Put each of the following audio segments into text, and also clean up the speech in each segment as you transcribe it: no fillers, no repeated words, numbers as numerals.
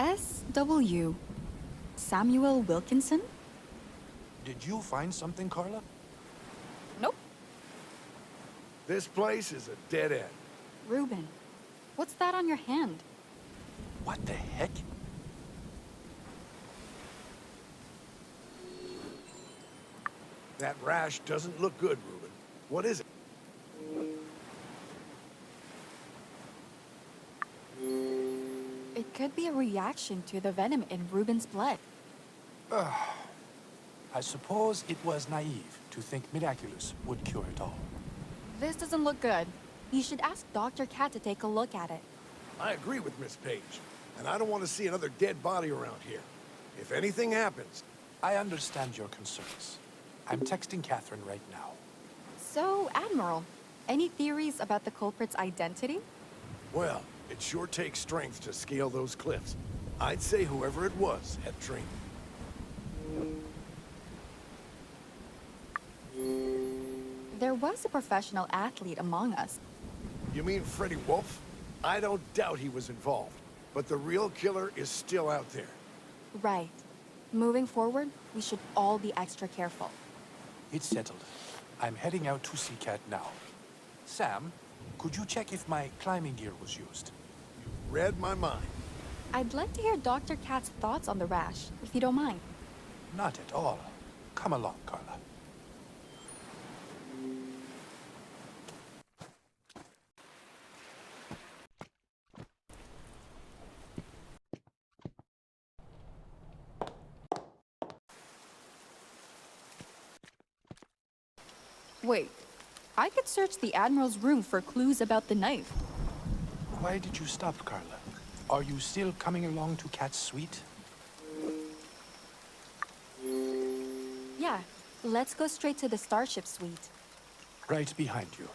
S.W. Samuel Wilkinson? Did you find something, Carla? Nope. This place is a dead end. Reuben, what's that on your hand? What the heck? That rash doesn't look good, Reuben. What is it? It could be a reaction to the venom in Reuben's blood. I suppose it was naive to think miraculous would cure it all. This doesn't look good. You should ask Dr. Cat to take a look at it. I agree with Miss Page, and I don't want to see another dead body around here. If anything happens... I understand your concerns. I'm texting Catherine right now. So, Admiral, any theories about the culprit's identity? Well, it sure takes strength to scale those cliffs. I'd say whoever it was had training. There was a professional athlete among us. You mean Freddie Wolf? I don't doubt he was involved, but the real killer is still out there. Right. Moving forward, we should all be extra careful. It's settled. I'm heading out to see Cat now. Sam, could you check if my climbing gear was used? You read my mind. I'd like to hear Dr. Cat's thoughts on the rash, if you don't mind. Not at all. Come along, Carla. Wait, I could search the Admiral's room for clues about the knife. Why did you stop, Carla? Are you still coming along to Cat's suite? Yeah, let's go straight to the Starship suite. Right behind you.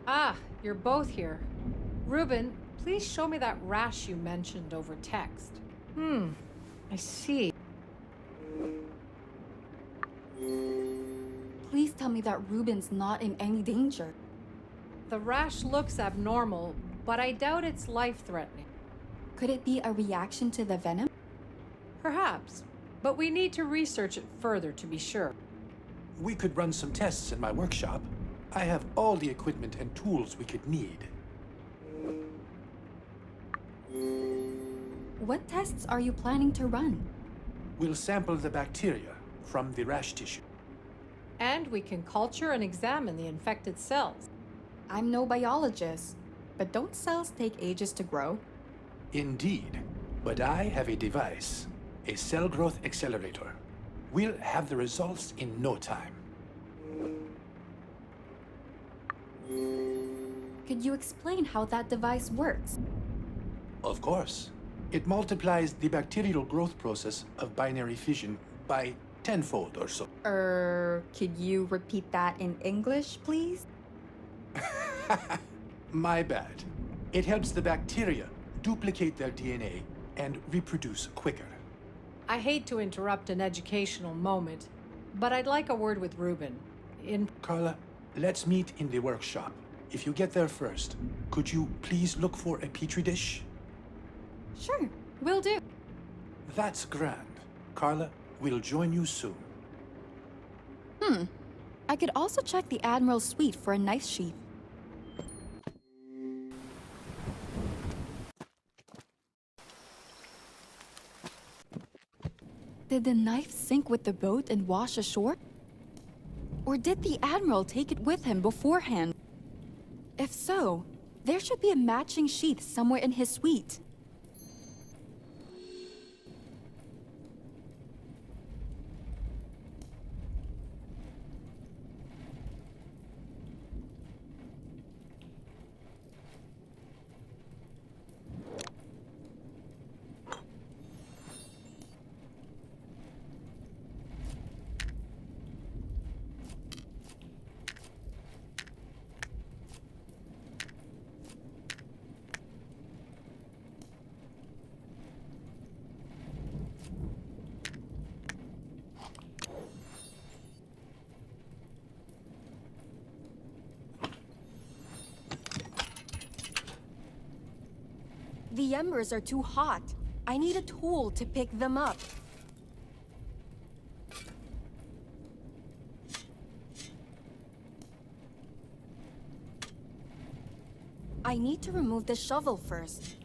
Ah, you're both here. Reuben, please show me that rash you mentioned over text. I see. Please tell me that Reuben's not in any danger. The rash looks abnormal, but I doubt it's life-threatening. Could it be a reaction to the venom? Perhaps, but we need to research it further to be sure. We could run some tests in my workshop. I have all the equipment and tools we could need. What tests are you planning to run? We'll sample the bacteria from the rash tissue. And we can culture and examine the infected cells. I'm no biologist, but don't cells take ages to grow? Indeed, but I have a device, a cell growth accelerator. We'll have the results in no time. Could you explain how that device works? Of course. It multiplies the bacterial growth process of binary fission by tenfold or so. Could you repeat that in English, please? My bad. It helps the bacteria duplicate their DNA and reproduce quicker. I hate to interrupt an educational moment, but I'd like a word with Reuben. Carla, let's meet in the workshop. If you get there first, could you please look for a petri dish? Sure, will do. That's grand. Carla, we'll join you soon. I could also check the Admiral's suite for a knife sheath. Did the knife sink with the boat and wash ashore? Or did the Admiral take it with him beforehand? If so, there should be a matching sheath somewhere in his suite. The embers are too hot. I need a tool to pick them up. I need to remove the shovel first.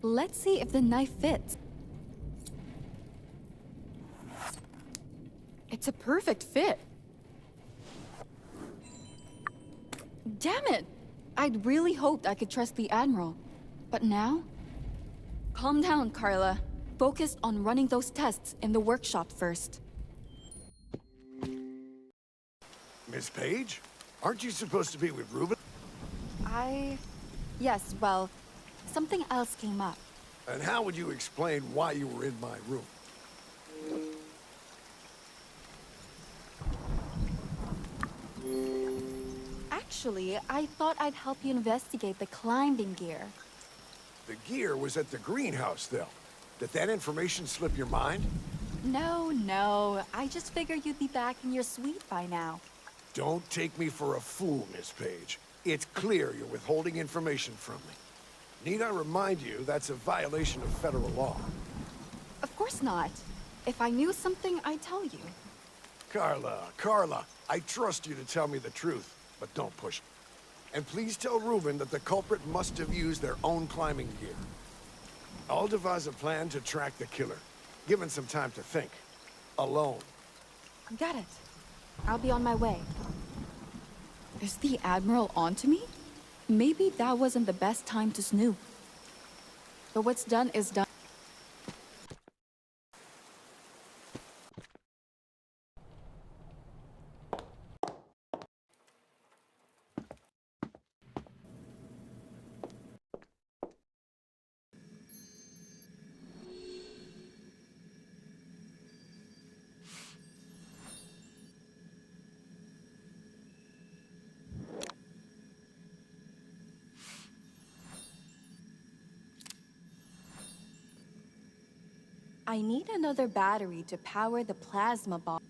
Let's see if the knife fits. It's a perfect fit. Damn it! I'd really hoped I could trust the Admiral. But now? Calm down, Carla. Focus on running those tests in the workshop first. Miss Page? Aren't you supposed to be with Reuben? Yes, well, something else came up. And how would you explain why you were in my room? Actually, I thought I'd help you investigate the climbing gear. The gear was at the greenhouse, though. Did that information slip your mind? No. I just figured you'd be back in your suite by now. Don't take me for a fool, Miss Page. It's clear you're withholding information from me. Need I remind you that's a violation of federal law? Of course not. If I knew something, I'd tell you. Carla, I trust you to tell me the truth, but don't push it. And please tell Reuben that the culprit must have used their own climbing gear. I'll devise a plan to track the killer, given some time to think. Alone. Got it. I'll be on my way. Is the Admiral onto me? Maybe that wasn't the best time to snoop. But what's done is done. I need another battery to power the plasma ball.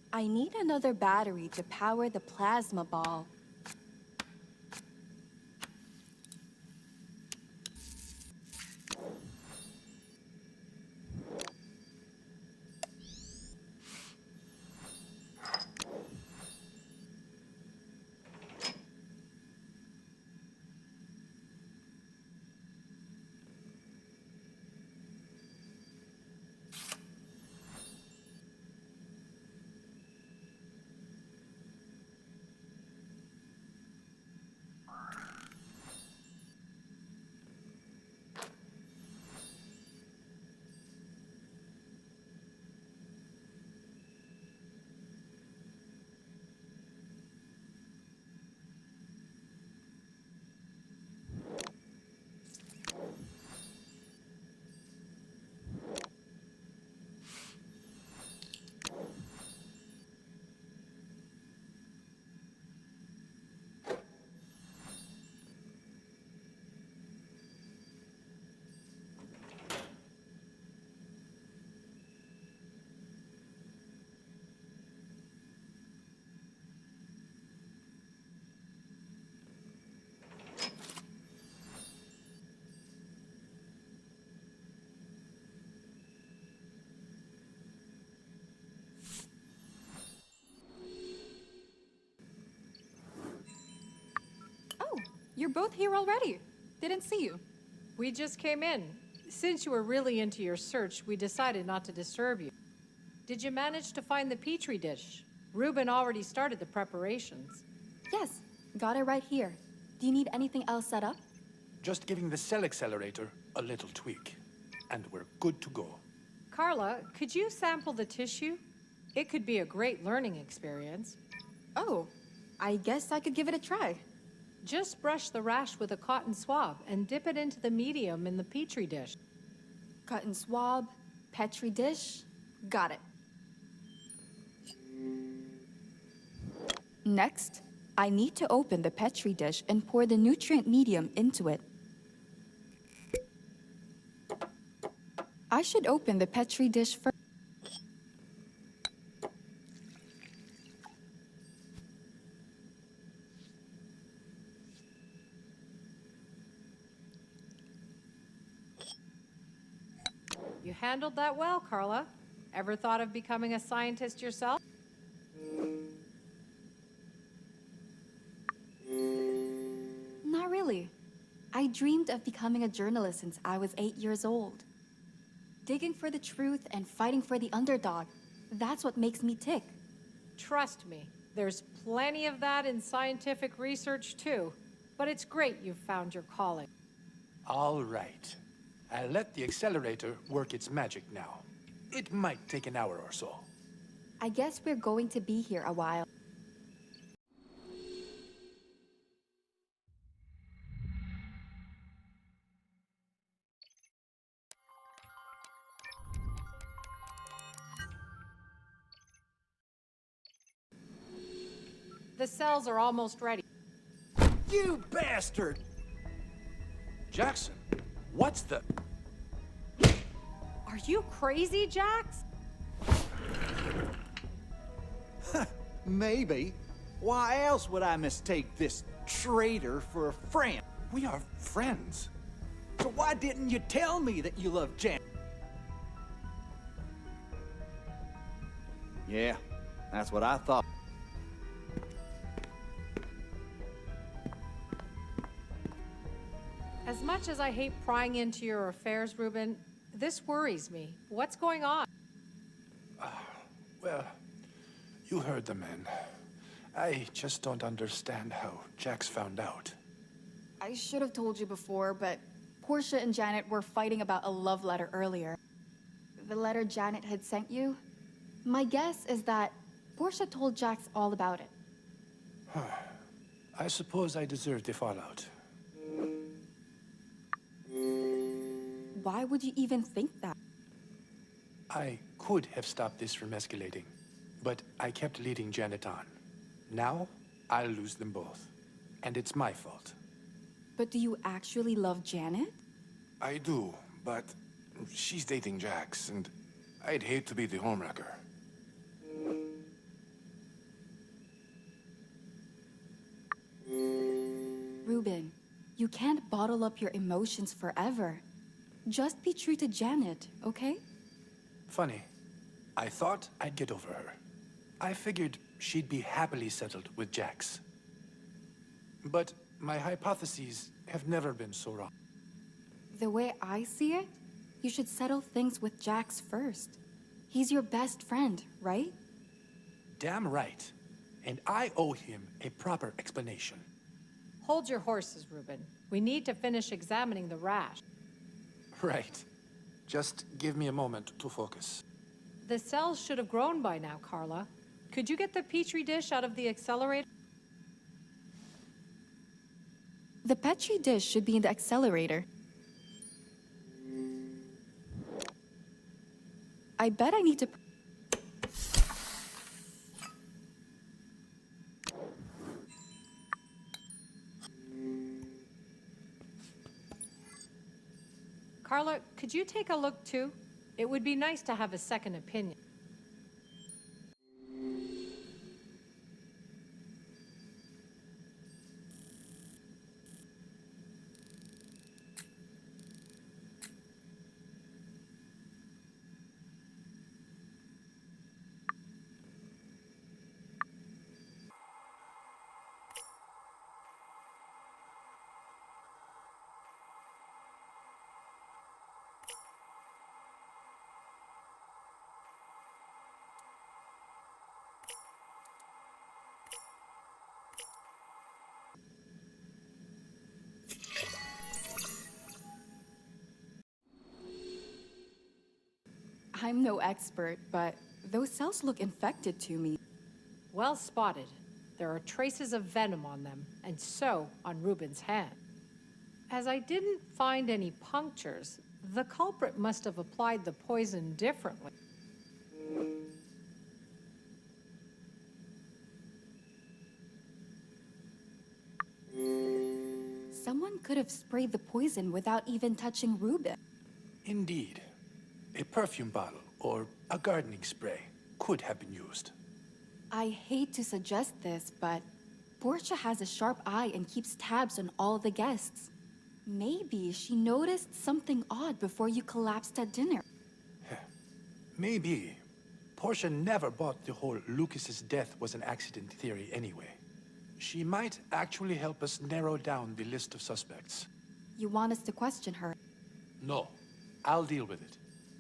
You're both here already. Didn't see you. We just came in. Since you were really into your search, we decided not to disturb you. Did you manage to find the petri dish? Reuben already started the preparations. Yes, got it right here. Do you need anything else set up? Just giving the cell accelerator a little tweak, and we're good to go. Carla, could you sample the tissue? It could be a great learning experience. Oh, I guess I could give it a try. Just brush the rash with a cotton swab and dip it into the medium in the petri dish. Cotton swab, petri dish, got it. Next, I need to open the petri dish and pour the nutrient medium into it. I should open the petri dish first. You handled that well, Carla. Ever thought of becoming a scientist yourself? Not really. I dreamed of becoming a journalist since I was 8 years old. Digging for the truth and fighting for the underdog. That's what makes me tick. Trust me, there's plenty of that in scientific research too. But it's great you've found your calling. All right. I'll let the accelerator work its magic now. It might take an hour or so. I guess we're going to be here a while. The cells are almost ready. You bastard! Jackson, what's the... Are you crazy, Jax? Maybe. Why else would I mistake this traitor for a friend? We are friends. So why didn't you tell me that you love Jan? Yeah, that's what I thought. As much as I hate prying into your affairs, Reuben, this worries me. What's going on? Well, you heard the men. I just don't understand how Jax found out. I should have told you before, but Portia and Janet were fighting about a love letter earlier. The letter Janet had sent you? My guess is that Portia told Jax all about it. I suppose I deserve the fallout. Why would you even think that? I could have stopped this from escalating, but I kept leading Janet on. Now, I'll lose them both. And it's my fault. But do you actually love Janet? I do, but she's dating Jax, and I'd hate to be the homewrecker. Reuben, you can't bottle up your emotions forever. Just be true to Janet, okay? Funny. I thought I'd get over her. I figured she'd be happily settled with Jax. But my hypotheses have never been so wrong. The way I see it, you should settle things with Jax first. He's your best friend, right? Damn right. And I owe him a proper explanation. Hold your horses, Reuben. We need to finish examining the rash. Right. Just give me a moment to focus. The cells should have grown by now, Carla. Could you get the petri dish out of the accelerator? The petri dish should be in the accelerator. I bet I need to... Carla, could you take a look too? It would be nice to have a second opinion. I'm no expert, but those cells look infected to me. Well spotted. There are traces of venom on them, and so on Ruben's hand. As I didn't find any punctures, the culprit must have applied the poison differently. Someone could have sprayed the poison without even touching Ruben. Indeed. A perfume bottle or a gardening spray could have been used. I hate to suggest this, but Portia has a sharp eye and keeps tabs on all the guests. Maybe she noticed something odd before you collapsed at dinner. Maybe. Portia never bought the whole Lucas's death was an accident theory anyway. She might actually help us narrow down the list of suspects. You want us to question her? No, I'll deal with it.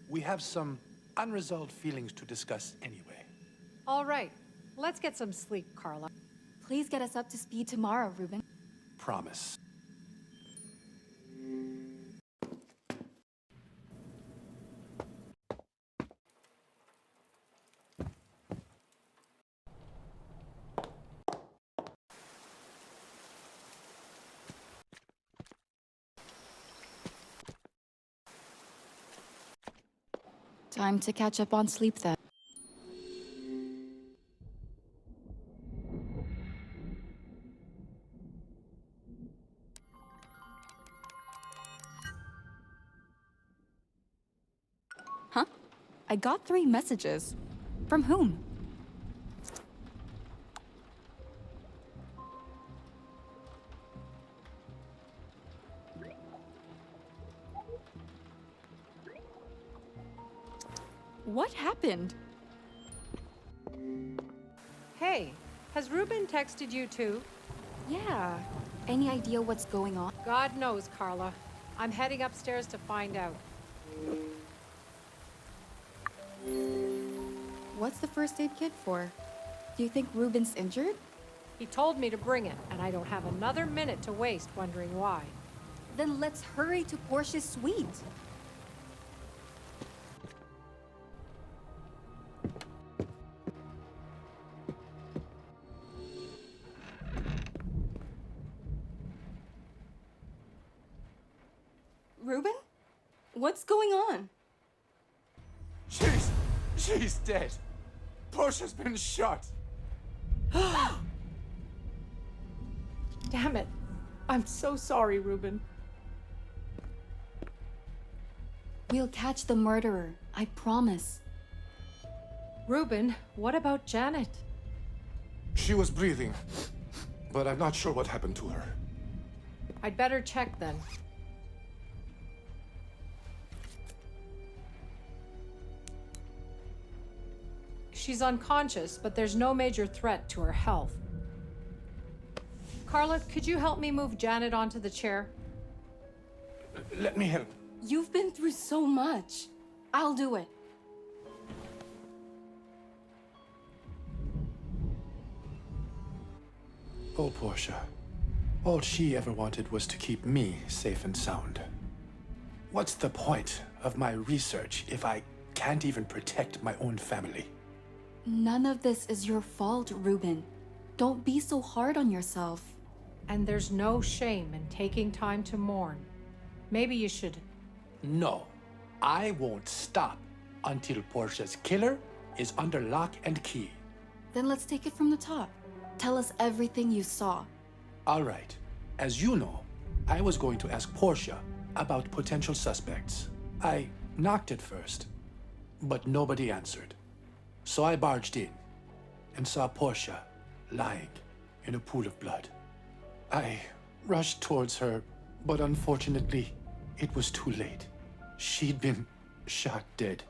We have some unresolved feelings to discuss anyway. All right, let's get some sleep, Carla. Please get us up to speed tomorrow, Ruben. Promise. Time to catch up on sleep then. Huh? I got 3 messages. From whom? What happened? Hey, has Ruben texted you too? Yeah. Any idea what's going on? God knows, Carla. I'm heading upstairs to find out. What's the first aid kit for? Do you think Ruben's injured? He told me to bring it, and I don't have another minute to waste wondering why. Then let's hurry to Portia's suite. Ruben? What's going on? She's dead. Portia's been shot. Damn it. I'm so sorry, Ruben. We'll catch the murderer, I promise. Ruben, what about Janet? She was breathing, but I'm not sure what happened to her. I'd better check then. She's unconscious, but there's no major threat to her health. Carla, could you help me move Janet onto the chair? Let me help. You've been through so much. I'll do it. Oh, Portia. All she ever wanted was to keep me safe and sound. What's the point of my research if I can't even protect my own family? None of this is your fault, Ruben. Don't be so hard on yourself. And there's no shame in taking time to mourn. Maybe you should. No, I won't stop until Portia's killer is under lock and key. Then let's take it from the top. Tell us everything you saw. All right. As you know, I was going to ask Portia about potential suspects. I knocked at first, but nobody answered. So I barged in and saw Portia lying in a pool of blood. I rushed towards her, but unfortunately, it was too late. She'd been shot dead.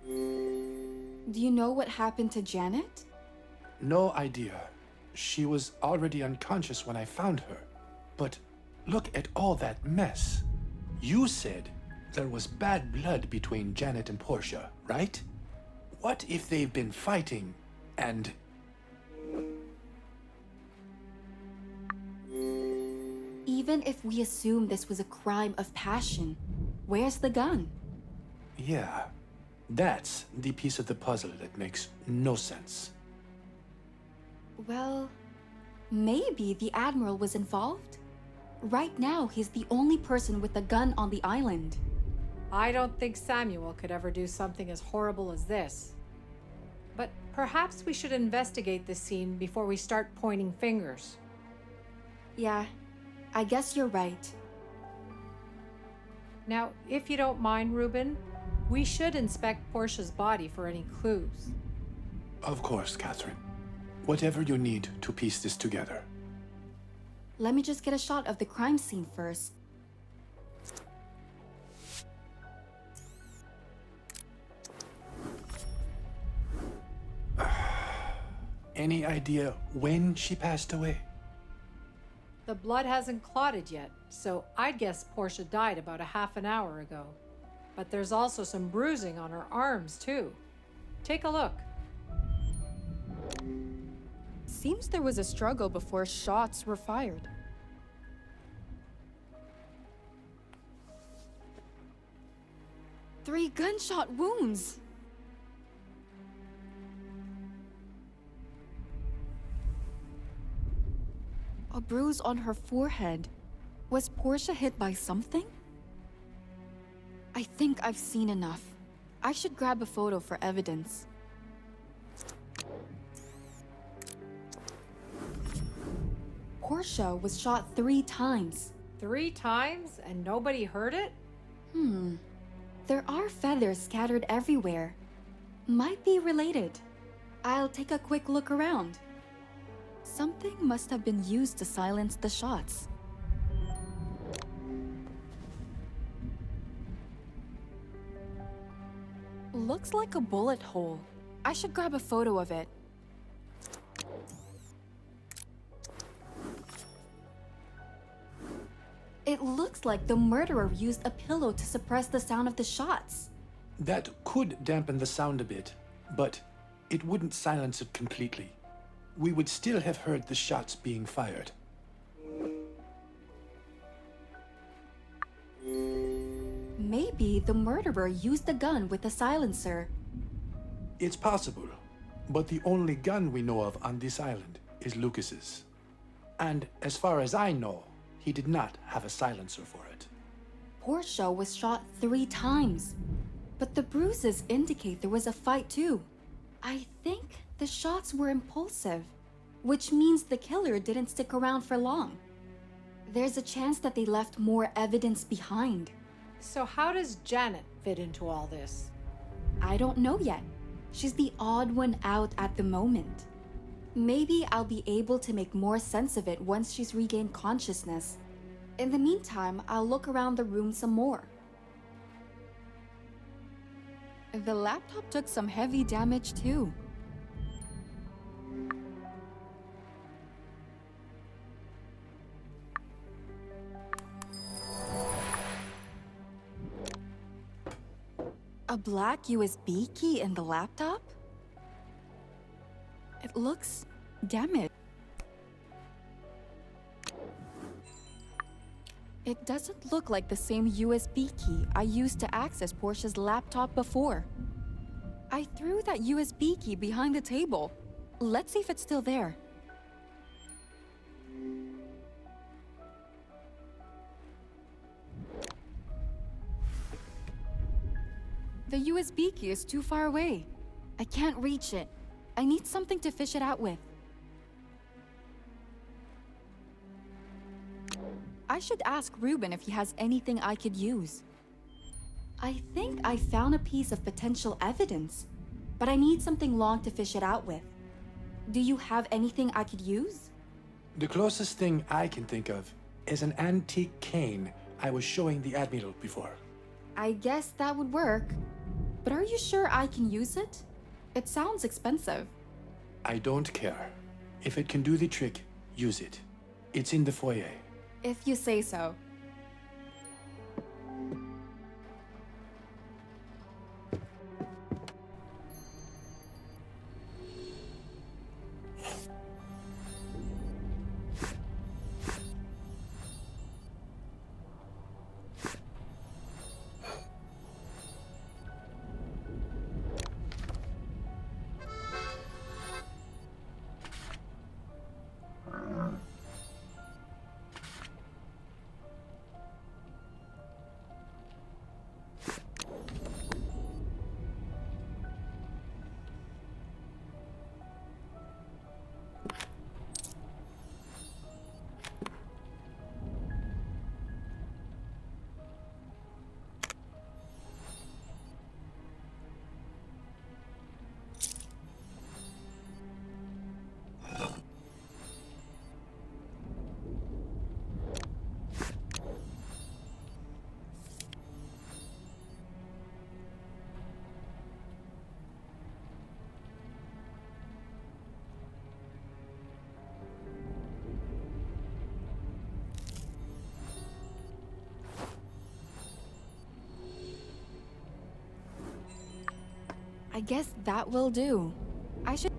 Do you know what happened to Janet? No idea. She was already unconscious when I found her. But look at all that mess. You said there was bad blood between Janet and Portia, right? What if they've been fighting and... Even if we assume this was a crime of passion, where's the gun? Yeah. That's the piece of the puzzle that makes no sense. Well, maybe the Admiral was involved? Right now, he's the only person with a gun on the island. I don't think Samuel could ever do something as horrible as this. But perhaps we should investigate this scene before we start pointing fingers. Yeah, I guess you're right. Now, if you don't mind, Reuben, we should inspect Portia's body for any clues. Of course, Catherine. Whatever you need to piece this together. Let me just get a shot of the crime scene first. Any idea when she passed away? The blood hasn't clotted yet, so I'd guess Portia died about a half an hour ago. But there's also some bruising on her arms, too. Take a look. Seems there was a struggle before shots were fired. Three gunshot wounds! A bruise on her forehead. Was Portia hit by something? I think I've seen enough. I should grab a photo for evidence. Portia was shot 3 times. 3 times and nobody heard it? There are feathers scattered everywhere. Might be related. I'll take a quick look around. Something must have been used to silence the shots. Looks like a bullet hole. I should grab a photo of it. It looks like the murderer used a pillow to suppress the sound of the shots. That could dampen the sound a bit, but it wouldn't silence it completely. We would still have heard the shots being fired. Maybe the murderer used a gun with a silencer. It's possible, but the only gun we know of on this island is Lucas's. And as far as I know, he did not have a silencer for it. Portia was shot 3 times, but the bruises indicate there was a fight too. I think the shots were impulsive, which means the killer didn't stick around for long. There's a chance that they left more evidence behind. So how does Janet fit into all this? I don't know yet. She's the odd one out at the moment. Maybe I'll be able to make more sense of it once she's regained consciousness. In the meantime, I'll look around the room some more. The laptop took some heavy damage too. A black USB key in the laptop? It looks damaged. It doesn't look like the same USB key I used to access Portia's laptop before. I threw that USB key behind the table. Let's see if it's still there. The USB key is too far away. I can't reach it. I need something to fish it out with. I should ask Reuben if he has anything I could use. I think I found a piece of potential evidence, but I need something long to fish it out with. Do you have anything I could use? The closest thing I can think of is an antique cane I was showing the Admiral before. I guess that would work. But are you sure I can use it? It sounds expensive. I don't care. If it can do the trick, use it. It's in the foyer. If you say so. I guess that will do. I should...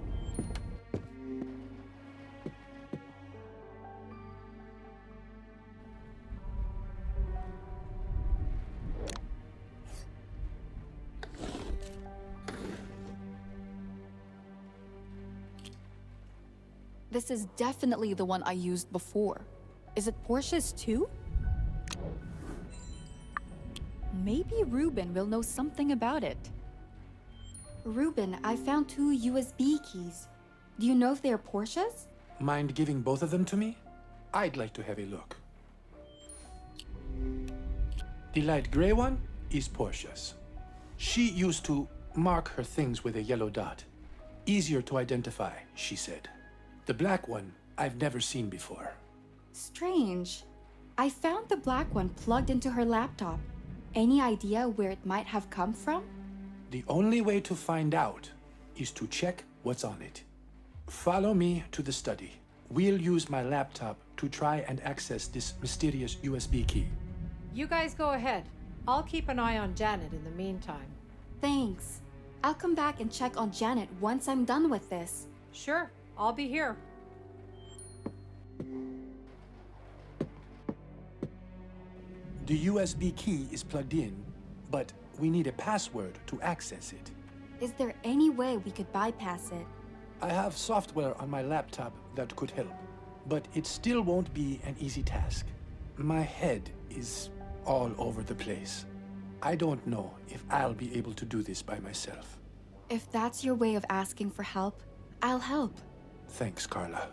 This is definitely the one I used before. Is it Portia's too? Maybe Ruben will know something about it. Ruben, I found 2 USB keys. Do you know if they're Portia's? Mind giving both of them to me? I'd like to have a look. The light gray one is Portia's. She used to mark her things with a yellow dot. Easier to identify, she said. The black one I've never seen before. Strange. I found the black one plugged into her laptop. Any idea where it might have come from? The only way to find out is to check what's on it. Follow me to the study. We'll use my laptop to try and access this mysterious USB key. You guys go ahead. I'll keep an eye on Janet in the meantime. Thanks. I'll come back and check on Janet once I'm done with this. Sure, I'll be here. The USB key is plugged in, but we need a password to access it. Is there any way we could bypass it? I have software on my laptop that could help, but it still won't be an easy task. My head is all over the place. I don't know if I'll be able to do this by myself. If that's your way of asking for help, I'll help. Thanks, Carla.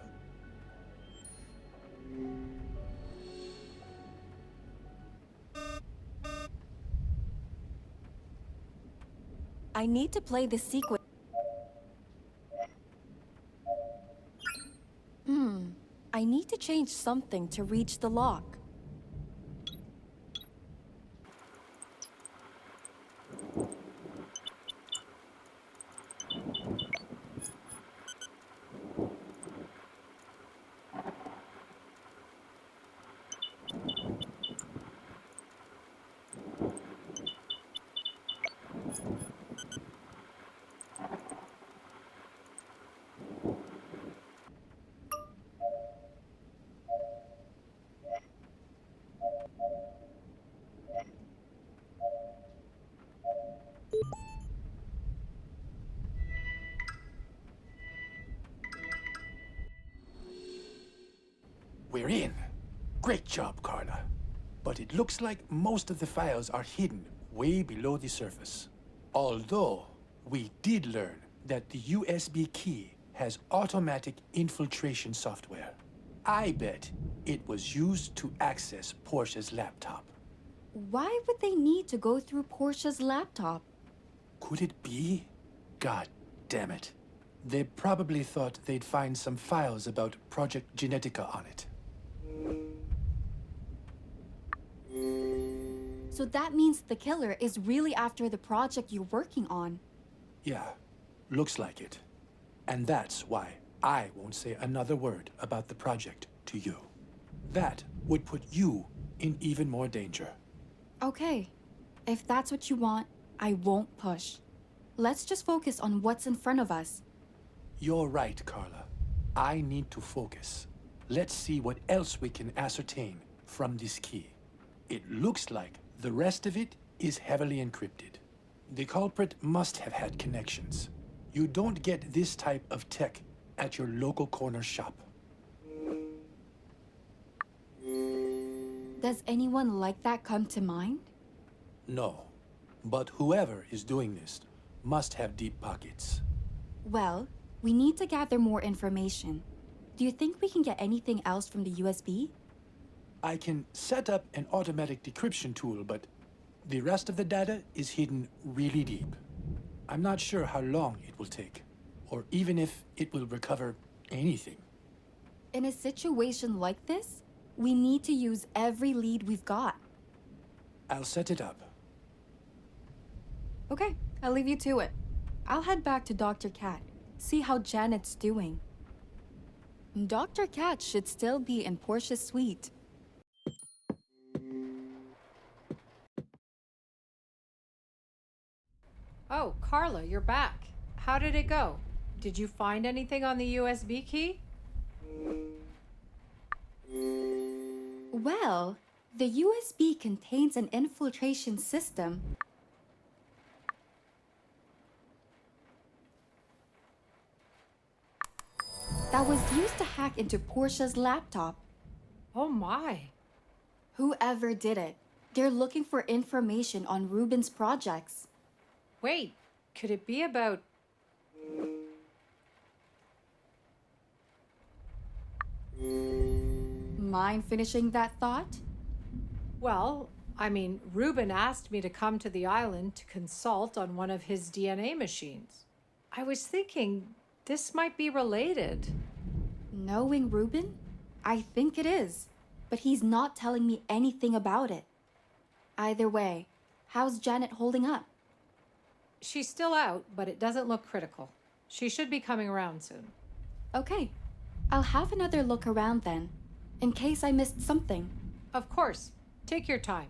I need to play the sequence. I need to change something to reach the lock. We're in. Great job, Carla. But it looks like most of the files are hidden way below the surface. Although, we did learn that the USB key has automatic infiltration software. I bet it was used to access Portia's laptop. Why would they need to go through Portia's laptop? Could it be? God damn it. They probably thought they'd find some files about Project Genetica on it. So that means the killer is really after the project you're working on. Yeah, looks like it. And that's why I won't say another word about the project to you. That would put you in even more danger. Okay, if that's what you want, I won't push. Let's just focus on what's in front of us. You're right, Carla. I need to focus. Let's see what else we can ascertain from this key. It looks like the rest of it is heavily encrypted. The culprit must have had connections. You don't get this type of tech at your local corner shop. Does anyone like that come to mind? No, but whoever is doing this must have deep pockets. Well, we need to gather more information. Do you think we can get anything else from the USB? I can set up an automatic decryption tool, but the rest of the data is hidden really deep. I'm not sure how long it will take, or even if it will recover anything. In a situation like this, we need to use every lead we've got. I'll set it up. Okay, I'll leave you to it. I'll head back to Dr. Cat, see how Janet's doing. Dr. Cat should still be in Portia's suite. Oh, Carla, you're back. How did it go? Did you find anything on the USB key? Well, the USB contains an infiltration system that was used to hack into Portia's laptop. Oh my. Whoever did it, they're looking for information on Ruben's projects. Wait, could it be about... Mind finishing that thought? Well, I mean, Ruben asked me to come to the island to consult on one of his DNA machines. I was thinking this might be related. Knowing Ruben? I think it is, but he's not telling me anything about it. Either way, how's Janet holding up? She's still out, but it doesn't look critical. She should be coming around soon. Okay, I'll have another look around then, in case I missed something. Of course. Take your time.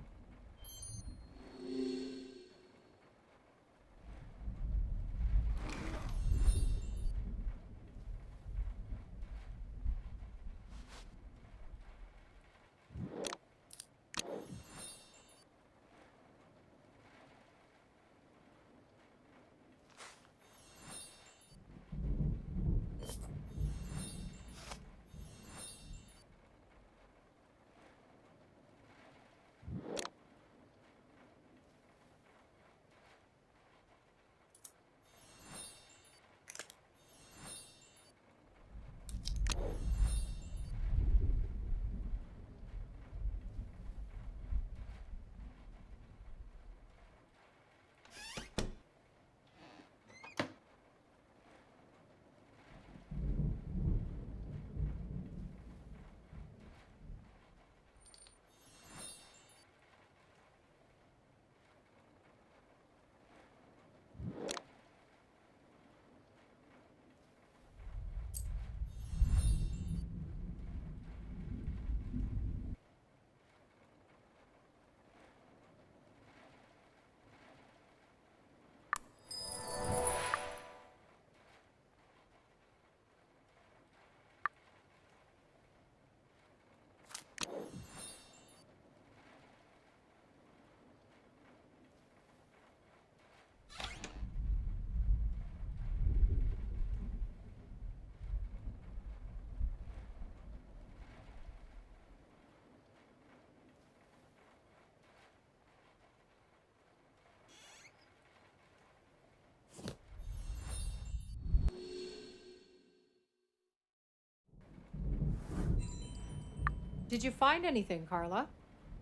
Did you find anything, Carla?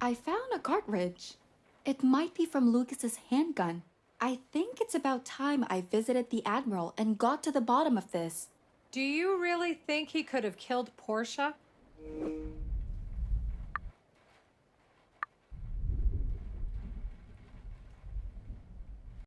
I found a cartridge. It might be from Lucas's handgun. I think it's about time I visited the Admiral and got to the bottom of this. Do you really think he could have killed Portia?